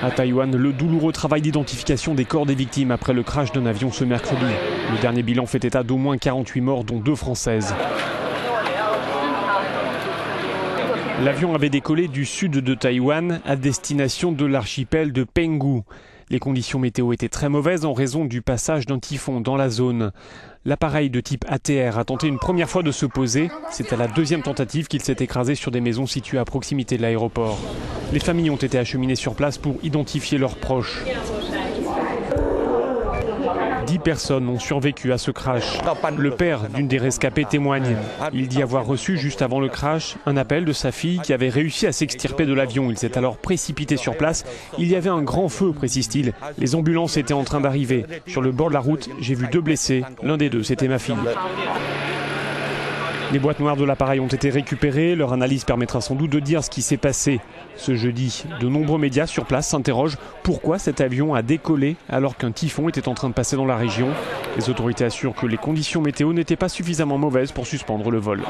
À Taïwan, le douloureux travail d'identification des corps des victimes après le crash d'un avion ce mercredi. Le dernier bilan fait état d'au moins 48 morts, dont 2 Françaises. L'avion avait décollé du sud de Taïwan à destination de l'archipel de Penghu. Les conditions météo étaient très mauvaises en raison du passage d'un typhon dans la zone. L'appareil de type ATR a tenté une première fois de se poser. C'est à la deuxième tentative qu'il s'est écrasé sur des maisons situées à proximité de l'aéroport. Les familles ont été acheminées sur place pour identifier leurs proches. 10 personnes ont survécu à ce crash. Le père d'une des rescapées témoigne. Il dit avoir reçu, juste avant le crash, un appel de sa fille qui avait réussi à s'extirper de l'avion. Il s'est alors précipité sur place. Il y avait un grand feu, précise-t-il. Les ambulances étaient en train d'arriver. Sur le bord de la route, j'ai vu 2 blessés. L'un des 2, c'était ma fille. Les boîtes noires de l'appareil ont été récupérées. Leur analyse permettra sans doute de dire ce qui s'est passé. Ce jeudi, de nombreux médias sur place s'interrogent pourquoi cet avion a décollé alors qu'un typhon était en train de passer dans la région. Les autorités assurent que les conditions météo n'étaient pas suffisamment mauvaises pour suspendre le vol.